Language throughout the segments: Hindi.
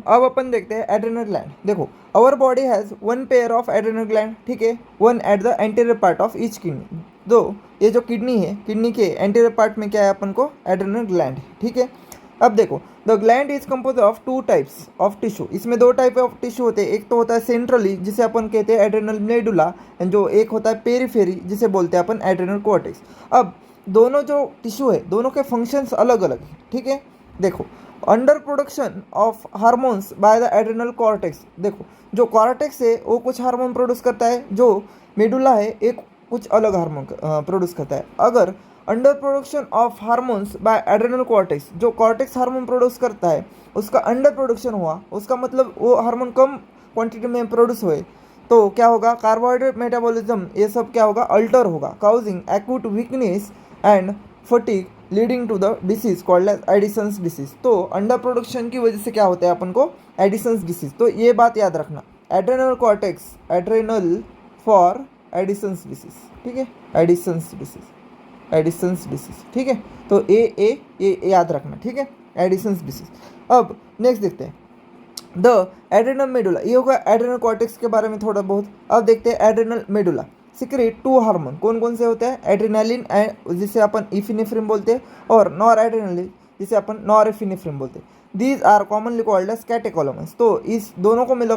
अब अपन देखते हैं एड्रेनल ग्लैंड। देखो, our body has one pair of adrenal gland, ठीक है, one at the anterior part of each kidney. तो ये जो किडनी है, किडनी के एंटीरियर पार्ट में क्या है अपन को, एड्रेनल ग्लैंड है, ठीक है। अब देखो, the gland is compose of two types of tissue. इसमें दो टाइप ऑफ टिश्यू होते हैं, एक तो होता है सेंट्रली जिसे अपन कहते हैं एड्रेनल मेडुला, एंड जो एक होता है पेरिफेरी जिसे बोलते हैं अपन एड्रेनल कॉर्टेक्स। अब दोनों जो टिश्यू है, दोनों के फंक्शंस अलग अलग हैं, ठीक है। देखो, under production of hormones bye the adrenal cortex. देखो, जो कॉर्टेक्स है वो कुछ हार्मोन प्रोड्यूस करता है, जो मेडुला है एक कुछ अलग हार्मोन प्रोड्यूस करता है। अगर under production of hormones by adrenal cortex, जो कॉर्टेक्स हार्मोन प्रोड्यूस करता है उसका अंडर प्रोडक्शन हुआ, उसका मतलब वो हार्मोन कम क्वांटिटी में प्रोड्यूस हुए, तो क्या होगा, कार्बोहाइड्रेट मेटाबॉलिज्म ये सब क्या होगा, अल्टर होगा, causing acute weakness and fatigue leading to the disease called as Addison's disease. तो अंडर प्रोडक्शन की वजह से क्या होता है अपन को, एडिसन्स डिसीज। तो ये बात याद रखना, adrenal cortex, adrenal for Edison's disease, ठीक है, एडिसन्स डिसीज, एडिसन्स डिसीज, ठीक है। तो ए याद रखना, ठीक है, एडिसन्स डिसीज। अब नेक्स्ट देखते हैं द एड्रेनल मेडुला। ये होगा एड्रेनल कॉर्टेक्स के बारे में थोड़ा बहुत। अब देखते हैं adrenal medulla secrete two hormone, कौन कौन से होते हैं, एड्रेनालिन एंड जिसे अपन इफिनेफ्रिन बोलते हैं, और नॉर एड्रेनालिन जिसे अपन नॉर एफिनेफ्रिन बोलते हैं। These are commonly called as catecholamines. तो इस दोनों को मिला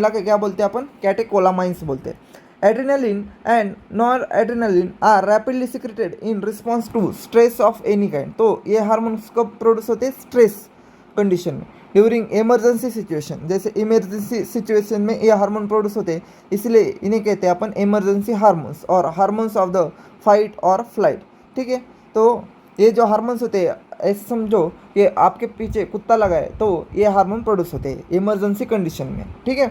के क्या बोलते हैं अपन, कैटेकोलामाइंस बोलते हैं। Adrenaline and noradrenaline are rapidly secreted in response to stress of any kind. तो ये हार्मोन्स कब प्रोड्यूस होते हैं, स्ट्रेस कंडीशन में, ड्यूरिंग इमरजेंसी सिचुएशन। जैसे इमरजेंसी सिचुएशन में ये हार्मोन प्रोड्यूस होते हैं, इसलिए इन्हें कहते हैं अपन इमरजेंसी हार्मोन्स और हार्मोन्स ऑफ द फाइट और फ्लाइट, ठीक है। तो ये जो हार्मोन्स होते हैं, ऐसे समझो कि आपके पीछे कुत्ता लगा है तो ये हार्मोन प्रोड्यूस होते हैं इमरजेंसी कंडीशन में, ठीक है।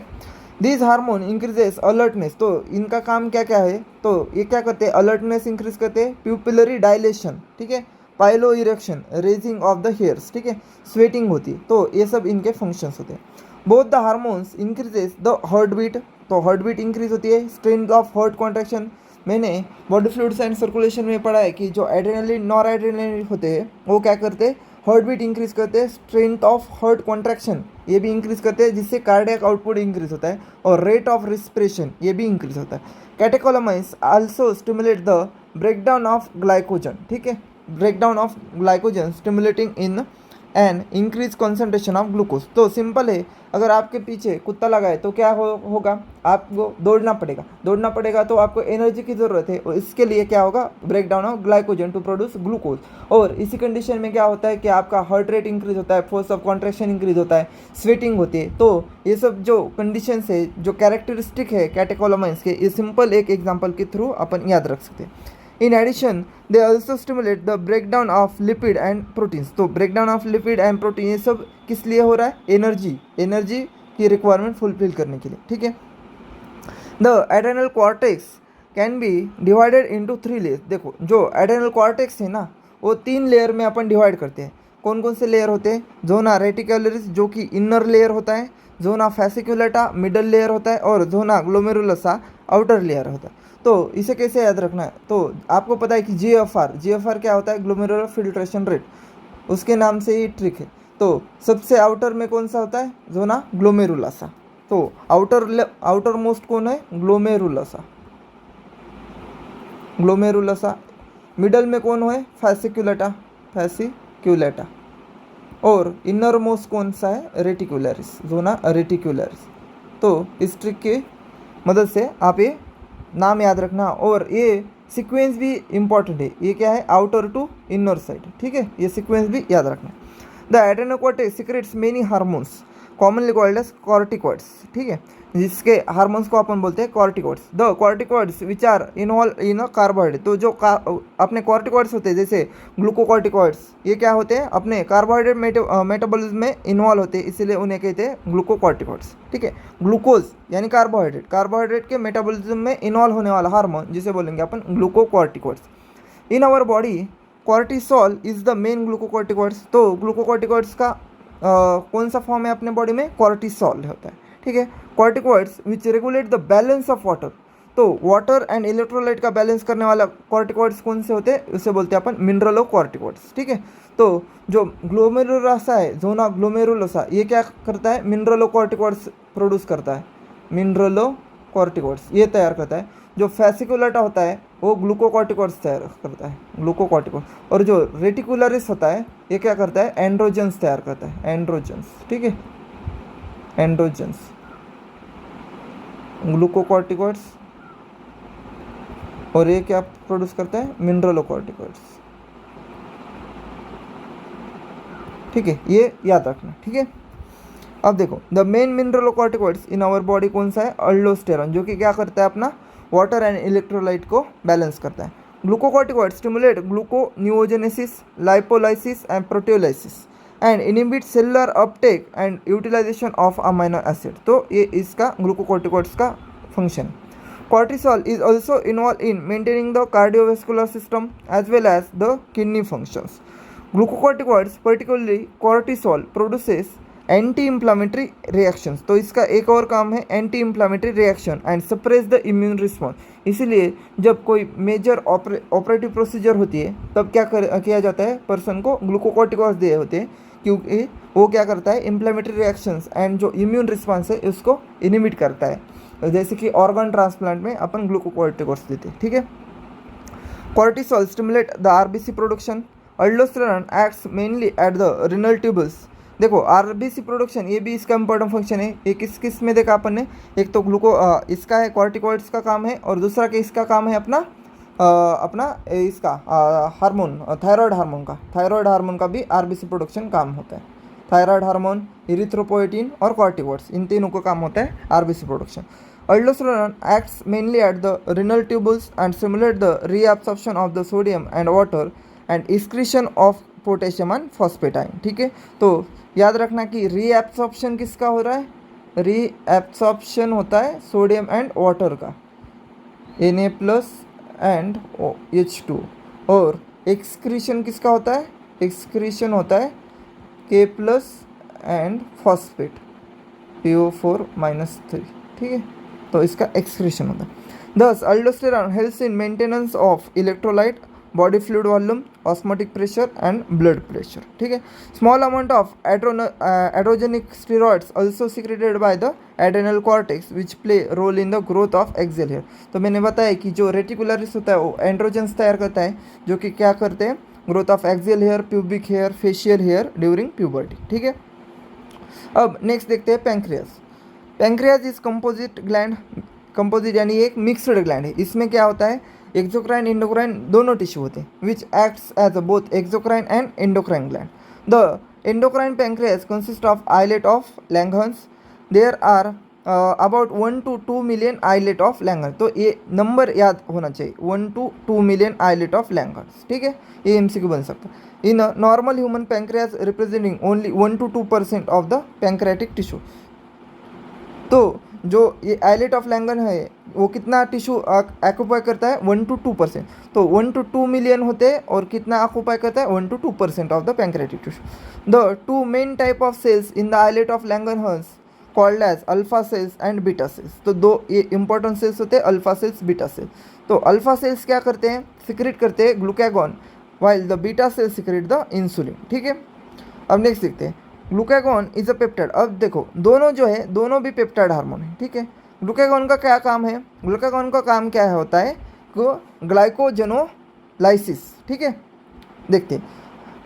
This hormone increases alertness. तो इनका काम क्या क्या है, तो ये क्या करते हैं, अलर्टनेस इंक्रीज करते हैं, प्यूपिलरी डायलेशन, ठीक है, pilo erection, raising of the hairs, ठीक है, स्वेटिंग होती है। तो ये सब इनके फंक्शंस होते हैं। Both the hormones increases the heartbeat. तो हार्ट बीट इंक्रीज होती है, स्ट्रेंथ ऑफ हार्ट कॉन्ट्रैक्शन। मैंने बॉडी फ्लूइड्स एंड सर्कुलेशन में पढ़ा है कि जो एड्रेनालिन नॉर एड्रेनालिन होते हैं वो क्या करते हैं, हार्ट बीट इंक्रीज करते हैं, स्ट्रेंथ ऑफ हार्ट कॉन्ट्रैक्शन ये भी इंक्रीज करते हैं, जिससे कार्डियक आउटपुट इंक्रीज होता है, और रेट ऑफ रिस्पिरेशन ये भी इंक्रीज होता है। Catecholamines also stimulate the breakdown of glycogen, ठीक है, breakdown of glycogen stimulating in and increase concentration of glucose. तो सिंपल है, अगर आपके पीछे कुत्ता लगा है तो क्या होगा, आपको दौड़ना पड़ेगा तो आपको एनर्जी की ज़रूरत है, और इसके लिए क्या होगा, breakdown of glycogen to produce glucose. और इसी कंडीशन में क्या होता है कि आपका हार्ट रेट इंक्रीज होता है, फोर्स ऑफ कॉन्ट्रैक्शन इंक्रीज होता है, स्वेटिंग होती है। तो ये सब जो कंडीशंस है, जो कैरेक्टरिस्टिक है कैटेकोलामाइंस के, ये सिंपल एक एग्जाम्पल के थ्रू अपन याद रख सकते हैं। In addition, they also stimulate the breakdown of lipid and proteins. तो breakdown of lipid and protein ये सब किस लिए हो रहा है, एनर्जी की रिक्वायरमेंट फुलफिल करने के लिए, ठीक है। The adrenal cortex can be divided into 3 layers. देखो, जो adrenal cortex है ना, वो 3 लेयर में अपन डिवाइड करते हैं। कौन कौन से लेयर होते हैं, जोना रेटिकुलरिस जो कि इनर लेयर होता है, जोना फैसिकुलेटा मिडल लेयर होता है, और जोना ग्लोमेरुलसा आउटर लेयर होता है। तो इसे कैसे याद रखना है, तो आपको पता है कि जीएफआर क्या होता है, ग्लोमेरुलर फिल्ट्रेशन रेट, उसके नाम से ही ट्रिक है। तो सबसे आउटर में कौन सा होता है, जोना ग्लोमेरुलसा। तो आउटर मोस्ट कौन है, ग्लोमेरुलसा। मिडल में कौन है, फैसिकुलेटा, और इनर मोस्ट कौन सा है, रेटिकुलरिस, जोना रेटिकुलरिस। तो इस ट्रिक की मदद से आप ये नाम याद रखना, और ये सीक्वेंस भी इम्पॉर्टेंट है, ये क्या है, आउटर टू इनर साइड, ठीक है, ये सीक्वेंस भी याद रखना। The adrenocortex secretes many hormones commonly called as corticoids, ठीक है, जिसके हार्मोन्स को अपन बोलते हैं corticoids. The corticoids which are involve in a carbohydrate. तो जो अपने कॉर्टिकॉइड्स होते हैं, जैसे ग्लूकोकॉर्टिकॉइड्स, ये क्या होते हैं, अपने कार्बोहाइड्रेट मेटाबॉलिज्म में इन्वॉल्व होते हैं, इसीलिए उन्हें कहते हैं ग्लूकोकॉर्टिकॉइड्स, ठीक है। ग्लूकोज यानी कार्बोहाइड्रेट के मेटाबॉलिज्म में इन्वॉल्व होने वाला हार्मोन जिसे बोलेंगे अपन glucocorticoids. In our body cortisol is the main glucocorticoids. तो ग्लूकोकॉर्टिकॉइड्स का कौन सा फॉर्म है अपने बॉडी में, कॉर्टिसोल होता है, ठीक है। Corticoids which regulate the balance of water. तो वाटर एंड इलेक्ट्रोलाइट का बैलेंस करने वाला कॉर्टिकॉइड्स कौन से होते हैं, उसे बोलते हैं अपन मिनरलोकॉर्टिकॉइड्स, ठीक है। तो जो ग्लोमेरुलोसा है, जोना ग्लोमेरुलोसा, ये क्या करता है, मिनरलोकॉर्टिकॉइड्स प्रोड्यूस करता है, मिनरलोकॉर्टिकॉइड्स ये तैयार करता है। जो फैसिकुलेटा होता है वो ग्लूकोकॉर्टिकॉइड्स तैयार करता है, ग्लूकोकॉर्टिकॉइड। और जो रेटिकुलरिस होता है ये क्या करता है, एंड्रोजन्स तैयार करता है, एंड्रोजन्स, ठीक है, एंड्रोजन्स, ग्लूकोकॉर्टिकॉइड्स। और ये क्या प्रोड्यूस करता है, मिनरलोकॉर्टिकॉइड्स, ठीक है, ये याद रखना, ठीक है। अब देखो the main mineralocorticoids in our body कौन सा है, अल्डोस्टेरॉन, जो कि क्या करता है, अपना वाटर एंड इलेक्ट्रोलाइट को बैलेंस करता है। Glucocorticoid stimulate gluconeogenesis, lipolysis and proteolysis and inhibit cellular uptake and utilisation of amino acid. तो ये इसका ग्लूकोकॉर्टिकॉइड्स का फंक्शन है। Cortisol is also involved in maintaining the cardiovascular system as well as the kidney functions. Glucocorticoids, particularly cortisol, produces anti-inflammatory reactions. तो इसका एक और काम है anti inflammatory reaction and suppress the immune response. इसीलिए जब कोई मेजर ऑपरेटिव प्रोसीजर होती है तब क्या किया जाता है, पर्सन को ग्लूकोकॉर्टिकॉइड्स दिए होते हैं, क्योंकि वो क्या करता है, इन्फ्लामेटरी रिएक्शंस एंड जो इम्यून रिस्पॉन्स है उसको इनिबिट करता है। जैसे कि ऑर्गन ट्रांसप्लांट में अपन ग्लूकोकॉर्टिकॉइड्स देते हैं, ठीक है। Cortisol stimulate the RBC production, aldosterone acts mainly at the renal tubules. देखो आरबीसी प्रोडक्शन ये भी इसका इंपॉर्टेंट फंक्शन है। ये किस में देखा अपन ने, एक तो इसका है कॉर्टिकॉइड्स का काम है, और दूसरा कि इसका काम है अपना इसका हार्मोन, थायराइड हार्मोन का भी आरबीसी प्रोडक्शन काम होता है। थायराइड हार्मोन, इरिथ्रोपोएटिन और कॉर्टिकॉइड्स, इन तीनों का काम होता है RBC production. Aldosterone acts mainly at the renal tubules and stimulate the reabsorption of the sodium and water and excretion of potassium and phosphatine, ठीक है। तो याद रखना कि रीएब्सॉर्प्शन किसका हो रहा है, रीएब्सॉर्प्शन होता है सोडियम एंड वाटर का, Na प्लस एंड H2, और एक्सक्रीशन किसका होता है, एक्सक्रीशन होता है K plus and phosphate PO4-3, ठीक है। तो इसका एक्सक्रीशन होता है। Thus aldosterone helps in maintenance of electrolyte, body fluid volume, osmotic pressure and blood pressure, ठीक है। Small amount of androgenic steroids also secreted by the adrenal cortex which play role in the growth of axil hair. तो मैंने बताया कि जो रेटिकुलरिस होता है वो एंड्रोजेंस तैयार करता है, जो कि क्या करते हैं, growth of axil hair, pubic hair, facial hair during puberty, ठीक है। अब नेक्स्ट देखते हैं पैंक्रियास। पैंक्रियाज इज कंपोजिट यानी एक मिक्सड ग्लैंड है। इसमें क्या होता है, एक्सोक्राइन एंडोक्राइन दोनों टिश्यू होते हैं, which acts as both exocrine and endocrine gland. The endocrine pancreas consist of islet of Langerhans. There are about 1 to 2 million islet of Langerhans. तो ये नंबर याद होना चाहिए, 1 to 2 million islet of Langerhans, ठीक है, ये एमसीक्यू बन सकता है। In normal human pancreas representing only 1 to 2% of the pancreatic tissue. तो जो ये आइलेट ऑफ लैंगन है वो कितना टिश्यू ऑक्यूपाई करता है, 1 to 2%। तो 1 to 2 मिलियन होते हैं और कितना ऑक्यूपाई करता है, 1 to 2% of the pancreatic tissue. The two main type of cells in the islet of Langerhans called as alpha cells and beta cells. तो दो ये इंपॉर्टेंट सेल्स होते हैं, अल्फा सेल्स, बीटा सेल्स। तो अल्फा सेल्स क्या करते हैं, सिक्रेट करते हैं glucagon, while the beta cells secrete the insulin, ठीक है। अब नेक्स्ट देखते हैं, ग्लूकागॉन इज अ पेप्टाइड। अब देखो दोनों जो है दोनों भी पेप्टाइड हार्मोन है, ठीक है। ग्लूकागॉन का क्या काम है, ग्लूकागॉन का काम क्या है होता है, ग्लाइकोजेनोलाइसिस, ठीक है। देखते हैं,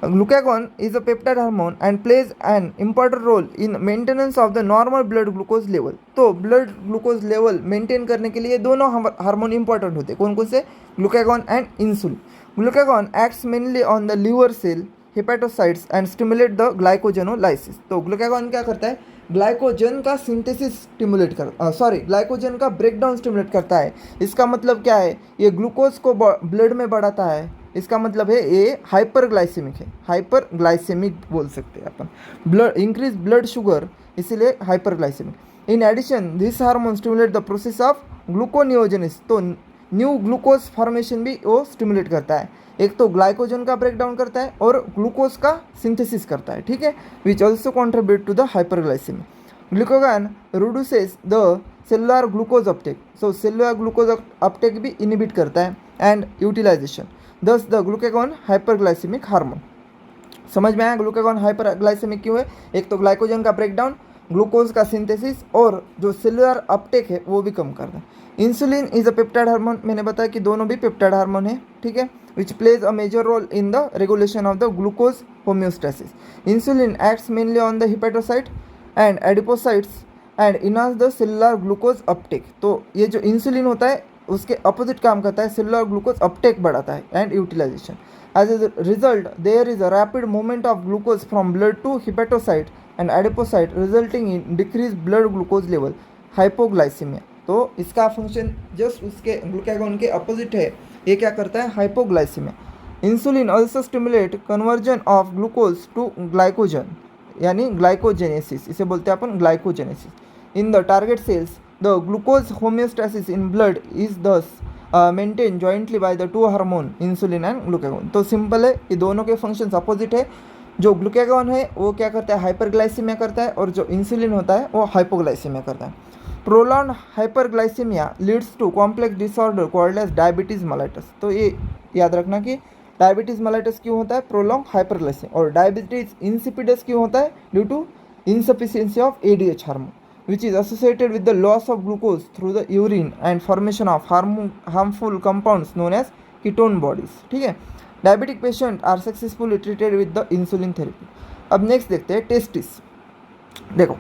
glucagon is a peptide hormone and plays an important role in maintenance of the normal blood glucose level. तो ब्लड ग्लूकोज लेवल मेंटेन करने के लिए दोनों हार्मोन इंपॉर्टेंट होते हैं, कौन कौन से, glucagon and insulin. Glucagon acts mainly on the liver cell, hepatocytes and stimulate the glycogenolysis. तो ग्लूकागॉन क्या करता है, ग्लाइकोजन का सिंथेसिस ग्लाइकोजन का ब्रेकडाउन स्टिमुलेट करता है। इसका मतलब क्या है, ये ग्लूकोज को ब्लड में बढ़ाता है, इसका मतलब है ये हाइपरग्लाइसेमिक है, हाइपरग्लाइसेमिक बोल सकते हैं अपन, ब्लड इंक्रीज ब्लड शुगर, इसीलिए hyperglycemic. In addition this hormone stimulate the process of gluconeogenesis. तो न्यू ग्लूकोज फॉर्मेशन भी वो स्टिमुलेट करता है, एक तो ग्लाइकोजन का ब्रेकडाउन करता है और ग्लूकोज का सिंथेसिस करता है, ठीक है, which also contribute to the hyperglycemic. Glucagon reduces the cellular glucose uptake, so cellular glucose uptake भी इनिबिट करता है and utilisation, thus the glucagon hyperglycemic hormone. समझ में आया ग्लूकागॉन हाइपरग्लाइसेमिक क्यों है? एक तो ग्लाइकोजन का ब्रेकडाउन, ग्लूकोज का सिंथेसिस और जो सेलुलर अपटेक है वो भी कम करता है। Insulin is a peptide hormone, मैंने बताया कि दोनों भी पेप्टाइड हार्मोन है, ठीक है, which plays a major role in the regulation of the glucose homeostasis. Insulin acts mainly on the hepatocyte and adipocytes and enhance the cellular glucose uptake. तो ये जो इंसुलिन होता है उसके अपोजिट काम करता है, सेलुलर ग्लूकोज अपटेक बढ़ाता है and utilisation. As a result there is a rapid movement of glucose from blood to hepatocyte and adipocyte resulting in decrease blood glucose level, hypoglycaemia. तो इसका फंक्शन जस्ट उसके ग्लूकागॉन के अपोजिट है, ये क्या करता है? Hypoglycaemia. Insulin also stimulate conversion of glucose to glycogen, यानी ग्लाइकोजेनेसिस, इसे बोलते हैं अपन glycogenesis in the target cells. The glucose homeostasis in blood is thus maintain jointly by the two hormone insulin and glucagon. तो सिंपल है, ये दोनों के फंक्शंस अपोजिट है। जो ग्लूकागॉन है वो क्या करता है? हाइपरग्लाइसीमिया करता है, और जो इंसुलिन होता है वो हाइपोग्लाइसीमिया करता है। Prolong hyperglycemia leads to complex disorder called as diabetes mellitus. तो ये याद रखना कि डायबिटीज मेलाइटस क्यों होता है? Prolong hyperglycemia. और डायबिटीज इंसिपिडस क्यों होता है? Due to insufficiency of ADH hormone, which is associated with the loss of glucose through the urine and formation of harmful compounds known as ketone bodies। ठीक है, diabetic patient are successfully treated with the insulin therapy. अब नेक्स्ट देखते हैं टेस्टिस। देखो,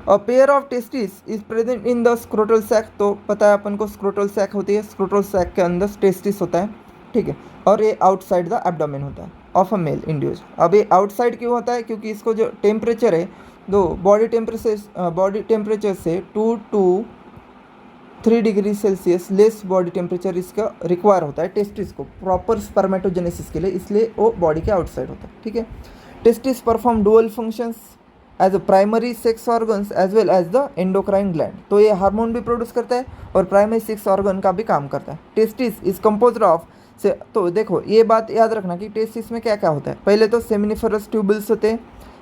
a pair of testis is present in the scrotal sac. तो पता है अपन को स्क्रोटल सैक होती है, स्क्रोटल सैक के अंदर टेस्टिस होता है, ठीक है, और ये आउटसाइड द एब्डोमेन होता है ऑफ अ मेल इंडिविजुअल। अब ये आउटसाइड क्यों होता है? क्योंकि इसको जो टेम्परेचर है, दो बॉडी टेम्परेचर से 2 to 3 degree Celsius less body temperature इसका रिक्वायर होता है टेस्टिस को प्रॉपर स्पर्मेटोजेनेसिस के लिए, इसलिए वो बॉडी के आउटसाइड होता है, ठीक है। Testis perform dual functions as a primary sex organs as well as the endocrine gland. तो ये हार्मोन भी प्रोड्यूस करता है और प्राइमरी सेक्स ऑर्गन का भी काम करता है। टेस्टिस इज कंपोज्ड ऑफ से, तो देखो ये बात याद रखना कि टेस्टिस में क्या क्या होता है। पहले तो सेमिनिफरस ट्यूबल्स होते हैं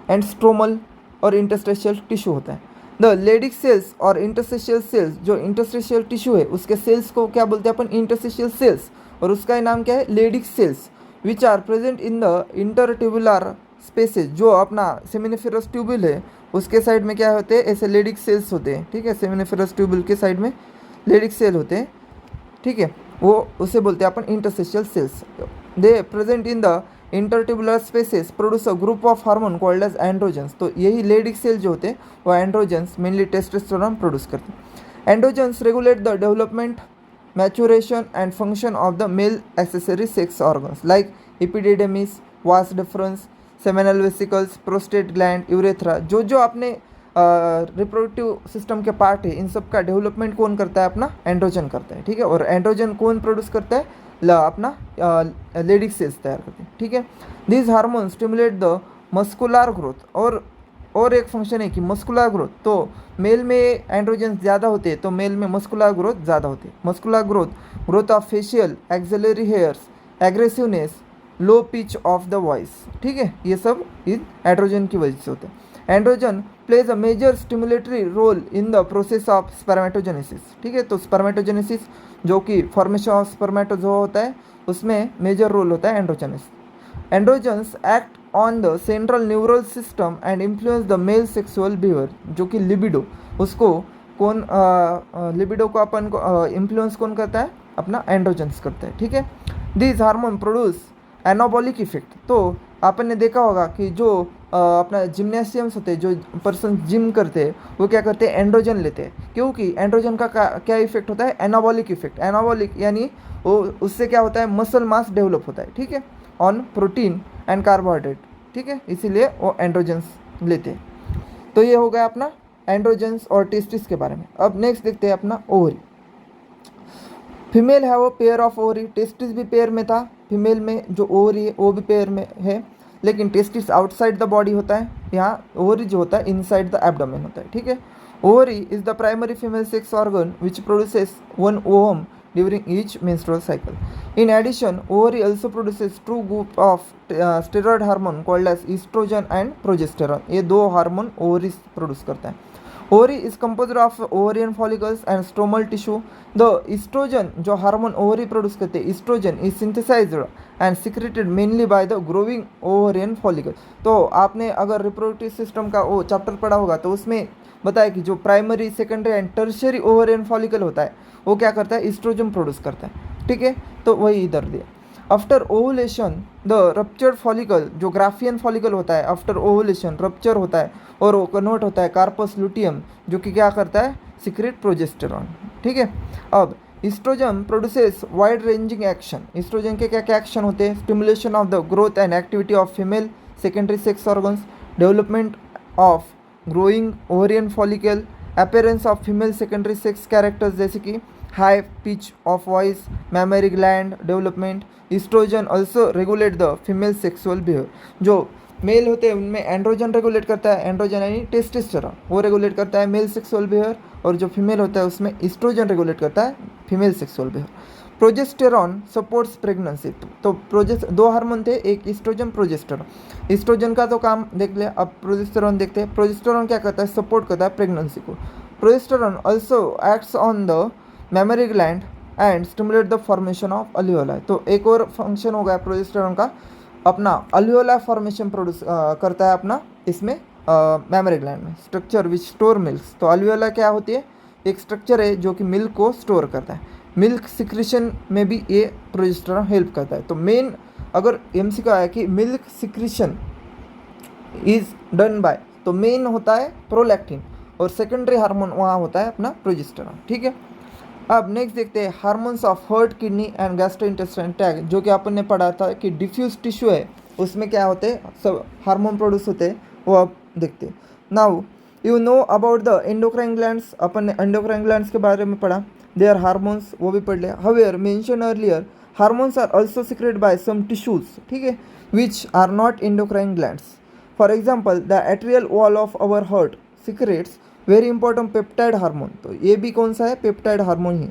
एंड स्ट्रोमल और इंटरस्टेशियल टिश्यू होता है। द लेडिक सेल्स और इंटरस्टेशियल सेल्स, जो इंटरस्टेशियल टिश्यू है उसके सेल्स को क्या बोलते हैं अपन? इंटरस्टेशियल सेल्स, और उसका नाम क्या है? Leydig cells, which are present in the intertubular spaces. जो अपना सेमिनिफेरस ट्यूबल है उसके साइड में क्या होते हैं? ऐसे लेडिक सेल्स होते हैं, ठीक है, सेमिनिफेरस ट्यूबल के साइड में लेडिक सेल होते हैं, ठीक है, वो उसे बोलते हैं अपन interstitial cells. They present in the intertubular spaces produce a group of hormone called as androgens. तो यही लेडिक सेल जो होते हैं वो एंड्रोजन्स, मेनली टेस्टोस्टेरोन प्रोड्यूस करते हैं। Androgens regulate the development, maturation and function of the male accessory sex organs like epididymis, vas deferens, seminal vesicles, prostate gland, urethra. जो जो अपने रिप्रोडक्टिव सिस्टम के पार्ट है, इन सब का डेवलपमेंट कौन करता है? अपना एंड्रोजन करता है, ठीक है। और एंड्रोजन कौन प्रोड्यूस करता है? अपना लेडिक सेल्स तैयार करते हैं, ठीक है। This hormone stimulate the muscular growth. और एक फंक्शन है कि मस्कुलर ग्रोथ, तो मेल में एंड्रोजन ज़्यादा होते हैं तो मेल में मस्कुलर ग्रोथ ज़्यादा होती है। Muscular growth of facial, axillary hairs, aggressiveness, low pitch of the voice, ठीक है, ये सब इन एंड्रोजन की वजह से होते हैं। Androgen plays a major stimulatory role in the process of spermatogenesis, ठीक है। तो स्पर्मेटोजेनेसिस जो कि फॉर्मेशन ऑफ स्पर्मेटोजोआ होता है उसमें मेजर रोल होता है androgens. Androgens act on the central neural system and influence the male sexual behaviour, जो कि लिबिडो, उसको कौन लिबिडो को अपन को इन्फ्लुएंस कौन करता है? अपना एंड्रोजन्स करता है, ठीक है। This hormone produce anabolic effect. तो आपन ने देखा होगा कि जो अपना जिम्नासियम्स होते हैं, जो पर्सन जिम करते हैं वो क्या करते हैं? एंड्रोजन लेते हैं, क्योंकि एंड्रोजन का क्या इफेक्ट होता है? Anabolic effect. एनाबॉलिक यानी वो उससे क्या होता है? मसल मास डेवलप होता है, ठीक है, ऑन प्रोटीन एंड कार्बोहाइड्रेट, ठीक है, इसीलिए वो एंड्रोजन्स लेते हैं। तो ये हो गया अपना एंड्रोजन्स और टेस्टिस के बारे में। अब नेक्स्ट देखते हैं अपना ओवरी। फीमेल है वो पेयर ऑफ ओवरी, टेस्टिस भी पेयर में था, फीमेल में जो ओवरी है वो भी पेयर में है, लेकिन टेस्टिस आउटसाइड द बॉडी होता है, यहाँ ओवरी जो होता है इनसाइड द एब्डोमेन होता है, ठीक है। Ovary is the primary female sex organ which produces 1 ovum during each menstrual cycle. In addition, ovary also produces two group of steroid hormone called as estrogen and progesterone. ये दो हार्मोन ओवरी प्रोड्यूस करता है। Ovary is composed of ovarian follicles and stromal tissue. The estrogen जो हार्मोन ओवरी प्रोड्यूस करते हैं, estrogen is synthesised and secreted mainly by the growing ovarian follicle. तो आपने अगर रिप्रोडक्टिव सिस्टम का वो चैप्टर पढ़ा होगा तो उसमें बताया कि जो primary, secondary and tertiary ovarian follicle होता है वो क्या करता है, ईस्ट्रोजन प्रोड्यूस करता है. ठीक है, तो वही इधर दिया. After ovulation the ruptured follicle, जो ग्राफियन फॉलिकल होता है, आफ्टर ओवुलेशन रप्चर होता है और वो कन्वर्ट होता है कार्पस लुटियम, जो कि क्या करता है, सिक्रेट प्रोजेस्टेरॉन. ठीक है. अब estrogen produces wide ranging action. Estrogen के क्या क्या एक्शन होते हैं, stimulation of the growth and activity of female secondary sex organs, development of growing ovarian follicle, appearance of female secondary sex characters जैसे कि high pitch of voice, mammary gland development. Estrogen also regulate the female sexual behaviour. जो मेल होते हैं उनमें एंड्रोजन रेगुलेट करता है, एंड्रोजन यानी टेस्टोस्टेरोन, वो रेगुलेट करता है मेल सेक्सुअल बिहेवियर, और जो फीमेल होता है उसमें ईस्ट्रोजन रेगुलेट करता है female sexual behaviour. Progesterone supports pregnancy. तो दो हार्मोन थे, एक ईस्ट्रोजन, प्रोजेस्टेरॉन. ईस्ट्रोजन का तो काम देख लिया, अब प्रोजेस्टेरॉन देखते हैं. प्रोजेस्टेरॉन क्या करता है, सपोर्ट करता है प्रेगनेंसी को. Progesterone also acts on the mammary gland and stimulate the formation of alveoli. तो एक और फंक्शन हो गया प्रोजेस्टेरॉन का, अपना अल्वियोलाई फॉर्मेशन प्रोड्यूस करता है अपना इसमें मेमरी ग्लैंड में. Structure which store milk. तो अल्वियोलाई क्या होती है, एक स्ट्रक्चर है जो कि मिल्क को स्टोर करता है. मिल्क सिक्रीशन में भी ये प्रोजेस्टेरॉन हेल्प करता है. तो मेन अगर एमसीक्यू आया कि milk secretion is done by, तो मेन होता है प्रोलैक्टिन और सेकेंडरी हार्मोन वहाँ होता है अपना प्रोजेस्टेरॉन. ठीक है. अब नेक्स्ट देखते हैं hormones of heart, kidney and gastrointestinal tract, जो कि अपन ने पढ़ा था कि डिफ्यूज टिश्यू है उसमें क्या होते हैं, सब हार्मोन प्रोड्यूस होते हैं, वो अब देखते हैं. Now you know about the endocrine glands. अपन ने एंडोक्राइन ग्लैंड्स के बारे में पढ़ा, दे आर हार्मोन्स, वो भी पढ़ लिया. However mention earlier hormones are also secreted by some tissues, ठीक है, which are not endocrine glands. For example the atrial wall of our heart secretes very important peptide hormone. तो ये भी कौन सा है, पेप्टाइड हार्मोन ही,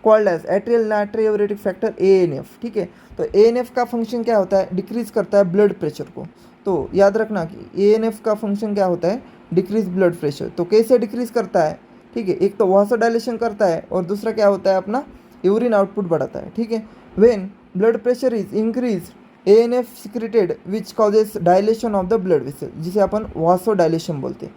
called as atrial natriuretic factor ANF. ठीक है. तो ANF का फंक्शन क्या होता है, डिक्रीज करता है ब्लड प्रेशर को. तो याद रखना कि ANF का फंक्शन क्या होता है, डिक्रीज ब्लड प्रेशर. तो कैसे डिक्रीज करता है, ठीक है, एक तो वासोडाइलेशन करता है और दूसरा क्या होता है, अपना यूरिन आउटपुट बढ़ाता है. ठीक है. When blood pressure is increase ANF secreted which causes dilation of the blood vessel, जिसे अपन वासोडाइलेशन बोलते हैं.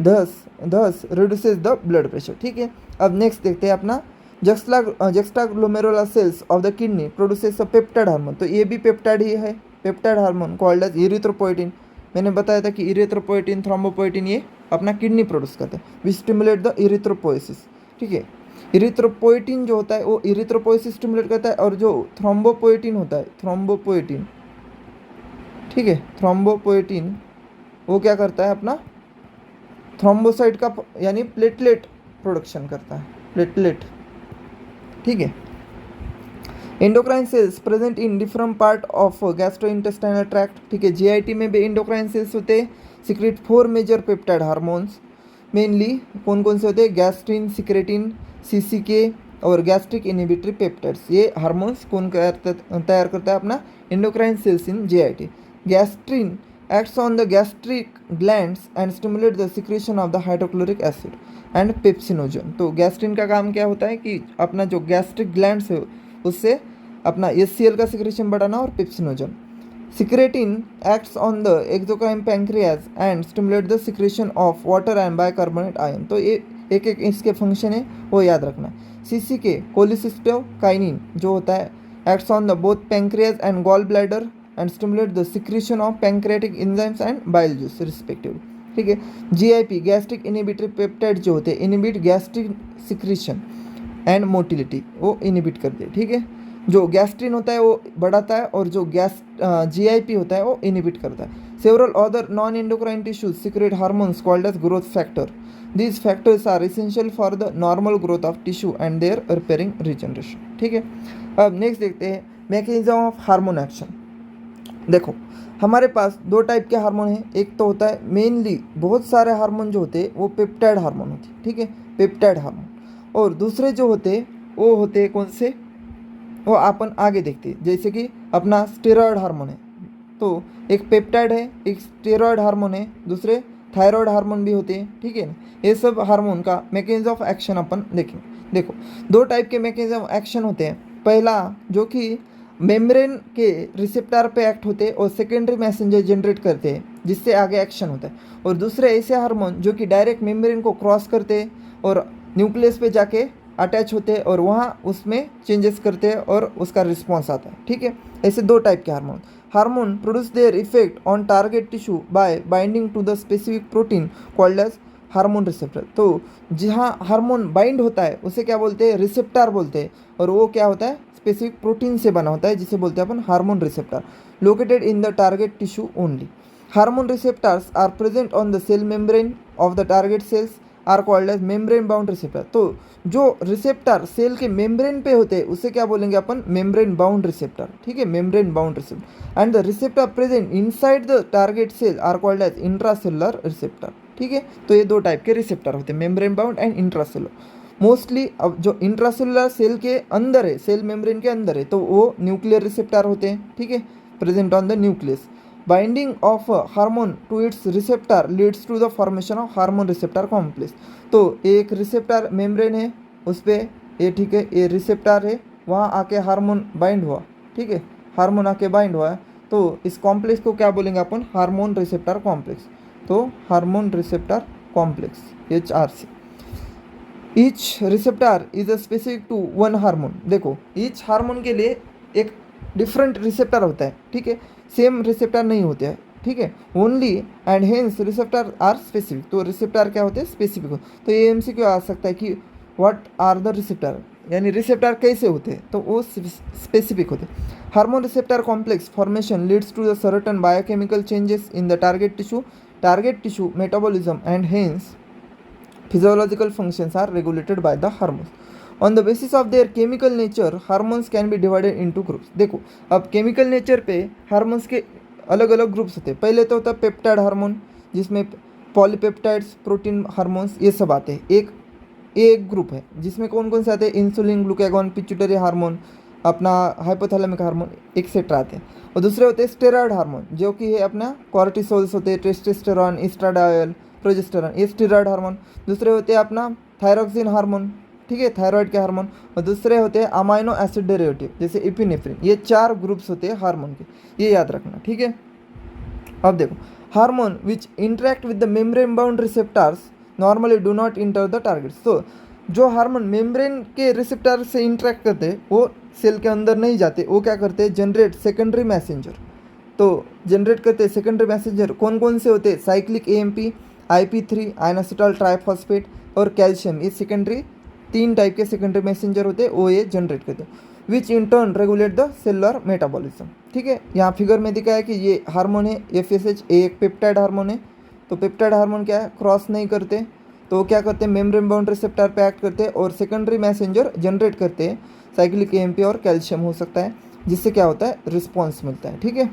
thus reduces the blood pressure. ठीक है. अब नेक्स्ट देखते हैं अपना juxtaglomerular cells of the kidney produces a peptide hormone. तो ये भी पेप्टाइड ही है, peptide hormone called as erythropoietin. मैंने बताया था कि इरिथ्रोपोइटिन, थ्रोम्बोपोइटिन ये अपना किडनी प्रोड्यूस करता है, विच स्टिमुलेट द इरिथ्रोपोइसिस. ठीक है. इरिथ्रोपोइटिन जो होता है वो इरिथ्रोपोइसिस स्टिमुलेट करता है, और जो थ्रोम्बोपोइटिन होता है, थ्रोम्बोपोइटिन, ठीक है, थ्रोम्बोपोइटिन वो क्या करता है, अपना थ्रोम्बोसाइट का यानी प्लेटलेट प्रोडक्शन करता है, प्लेटलेट. ठीक है. Endocrine cells present in different part of gastrointestinal tract. ठीक है. GIT में भी एंडोक्राइन सेल्स होते हैं, secrete 4 major peptide hormones. Mainly कौन कौन से होते हैं, गैस्ट्रिन, सिक्रेटिन, CCK और गैस्ट्रिक इनहिबिटरी पेप्टाइड्स. ये हार्मोन्स कौन तैयार करता है, अपना एंडोक्राइन सेल्स इन GIT. गैस्ट्रिन acts on the gastric glands and stimulate the secretion of the hydrochloric acid and pepsinogen. तो गैस्ट्रिन का काम क्या होता है कि अपना जो गैस्ट्रिक ग्लैंड्स है उससे अपना HCl का सिक्रेशन बढ़ाना और pepsinogen. Secretin acts on the exocrine pancreas and stimulate the secretion of water and bicarbonate ion. तो ये एक एक इसके फंक्शन है, वो याद रखना. CCK कोलिसिस्टोकाइनिन जो होता है acts on the both pancreas and gallbladder and stimulate the secretion of pancreatic enzymes and bile juice respectively. ठीक है. GIP गैस्ट्रिक इनहिबिटरी पेप्टाइड जो होते हैं inhibit gastric secretion and motility, वो इनहिबिट करते हैं. ठीक है. जो गैस्ट्रिन होता है वो बढ़ाता है और जो GIP होता है वो इनहिबिट करता है. Several other non endocrine tissues secrete hormones called as growth factor. These factors are essential for the normal growth of tissue and their repairing regeneration. ठीक है. अब नेक्स्ट देखते हैं मैकेनिज्म ऑफ हार्मोन एक्शन. देखो हमारे पास दो टाइप के हार्मोन हैं. एक तो होता है मेनली बहुत सारे हार्मोन जो होते हैं वो पेप्टाइड हार्मोन होते हैं. ठीक है. Peptide hormone. और दूसरे जो होते हैं वो होते हैं कौन से, वो अपन आगे देखते हैं. जैसे कि अपना स्टेरॉयड हार्मोन है, तो एक पेप्टाइड है, एक स्टेरॉयड हार्मोन है, दूसरे थायराइड हार्मोन भी होते हैं, ठीक है ना। ये सब हार्मोन का मैकेनिज्म ऑफ एक्शन अपन देखेंगे। देखो, दो टाइप के मैकेनिज्म ऑफ एक्शन होते हैं। पहला जो कि मेम्ब्रेन के रिसेप्टर पे एक्ट होते हैं और सेकेंडरी मैसेंजर जनरेट करते हैं जिससे आगे एक्शन होता है। और दूसरे ऐसे हार्मोन जो कि डायरेक्ट मेम्ब्रेन को क्रॉस करते हैं और न्यूक्लियस पे जाके अटैच होते हैं और वहाँ उसमें चेंजेस करते हैं और उसका रिस्पॉन्स आता है, ठीक है। ऐसे दो टाइप के hormone produce their effect on target tissue by binding to the specific protein called as hormone receptor. तो जहाँ हार्मोन बाइंड होता है उसे क्या बोलते हैं, रिसेप्टर बोलते हैं। और वो क्या होता है, स्पेसिफिक प्रोटीन से बना होता है जिसे बोलते हैं अपन hormone receptor, located in the target tissue only. Hormone receptors are present on the cell membrane of the target cells are called as membrane bound receptor. तो जो रिसेप्टर सेल के मेम्ब्रेन पे होते हैं उसे क्या बोलेंगे अपन, मेम्ब्रेन बाउंड रिसेप्टर, ठीक है, membrane bound receptor. And the receptor present inside the target cell are called as intracellular receptor, ठीक है। तो ये दो टाइप के रिसेप्टर होते हैं, membrane bound and intracellular. Mostly अब जो इंट्रासेलुलर सेल के अंदर है, सेल मेम्ब्रेन के अंदर है, तो वो न्यूक्लियर रिसेप्टर होते हैं, ठीक है, present on the nucleus. Binding of hormone to its receptor leads to the formation of hormone receptor complex. तो एक रिसेप्टर मेम्ब्रेन है उस पर ये, ठीक है, ये रिसेप्टर है, वहाँ आके हार्मोन बाइंड हुआ, ठीक है, हार्मोन आके बाइंड हुआ है, तो इस कॉम्प्लेक्स को क्या बोलेंगे अपन, हार्मोन रिसेप्टर कॉम्प्लेक्स। तो hormone receptor complex HRC। Each receptor is a specific to one hormone. देखो, ईच हार्मोन के लिए एक डिफरेंट रिसेप्टर होता है, ठीक है, सेम रिसेप्टर नहीं होते हैं, ठीक है, only and hence receptor are specific. तो रिसेप्टर क्या होते हैं, स्पेसिफिक। तो ये MCQ आ सकता है कि व्हाट आर द रिसेप्टर, यानी रिसेप्टर कैसे होते हैं, तो वो स्पेसिफिक होते हैं। Hormone receptor complex formation leads to the certain biochemical changes in the target tissue metabolism and hence physiological functions are regulated by the hormones. On the basis of their chemical nature, hormones can be divided into groups. देखो, अब केमिकल नेचर पे हार्मोन्स के अलग अलग ग्रुप्स होते हैं। पहले तो होता है पेप्टाइड हार्मोन, जिसमें पॉलीपेप्टाइड्स, प्रोटीन हार्मोन्स, ये सब आते हैं। एक ग्रुप है जिसमें कौन कौन से आते हैं, इंसुलिन, ग्लूकागॉन, पिट्यूटरी हार्मोन, अपना हाइपोथैलेमिक हार्मोन, एक्सेट्रा आते हैं। और दूसरे होते हैं स्टेरॉयड हार्मोन, जो कि है अपना कॉर्टिसोल्स होते हैं, टेस्टोस्टेरोन, एस्ट्राडायल, प्रोजेस्टेरोन, ये स्टेरॉयड हार्मोन। दूसरे होते हैं अपना थायरोक्सिन हार्मोन, ठीक है, थायराइड के हार्मोन। और दूसरे होते हैं अमाइनो एसिड डेरिवेटिव जैसे इपिनेफ्रिन। ये 4 ग्रुप्स होते हैं हार्मोन के, ये याद रखना, ठीक है। अब देखो, hormone which interact with the membrane bound receptors normally do not enter the targets. तो जो हार्मोन मेम्ब्रेन के रिसेप्टर से इंटरेक्ट करते हैं वो सेल के अंदर नहीं जाते, वो क्या करते हैं, जनरेट सेकेंडरी मैसेंजर। तो जनरेट करते हैं सेकेंडरी मैसेंजर, कौन कौन से होते हैं, cyclic AMP, IP3, inositol triphosphate और कैल्शियम। ये सेकेंडरी 3 टाइप के सेकेंडरी मैसेंजर होते हैं, वो ये जनरेट करते हैं, which in turn regulate the cellular metabolism, ठीक है। यहाँ फिगर में दिखाया है कि ये हार्मोन है FSH, एक पेप्टाइड हार्मोन है। तो पेप्टाइड हार्मोन क्या है, क्रॉस नहीं करते, तो क्या करते हैं, मेम्ब्रेन बाउंड रिसेप्टर पे एक्ट करते हैं और सेकेंडरी मैसेंजर जनरेट करते हैं, साइक्लिक AMP और कैल्शियम हो सकता है, जिससे क्या होता है, रिस्पॉन्स मिलता है, ठीक है।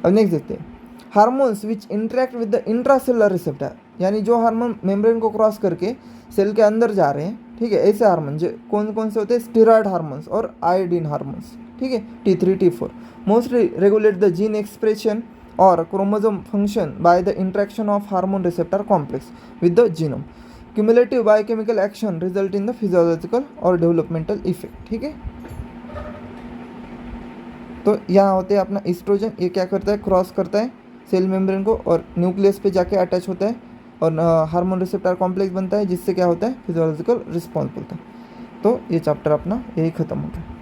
अब नेक्स्ट देखते हैं, hormones which interact with the intracellular receptor, यानी जो हार्मोन मेम्ब्रेन को क्रॉस करके सेल के अंदर जा रहे हैं, ठीक है, ऐसे हार्मोन जो कौन कौन से होते हैं, स्टेरॉयड हार्मोन्स और आयोडीन हार्मोन्स, ठीक है, T3 T4 mostly regulate the gene expression और chromosome function by the interaction of hormone receptor complex with the genome. Cumulative biochemical action result in the physiological और डेवलपमेंटल इफेक्ट, ठीक है। तो यहाँ होते हैं अपना ईस्ट्रोजन, ये क्या करता है, क्रॉस करता है सेल मेम्ब्रेन को और न्यूक्लियस पे जाके अटैच होता है और हार्मोन रिसेप्टर कॉम्प्लेक्स बनता है, जिससे क्या होता है, फिजियोलॉजिकल रिस्पॉन्स बोलता है। तो ये चैप्टर अपना यही ख़त्म हो गया।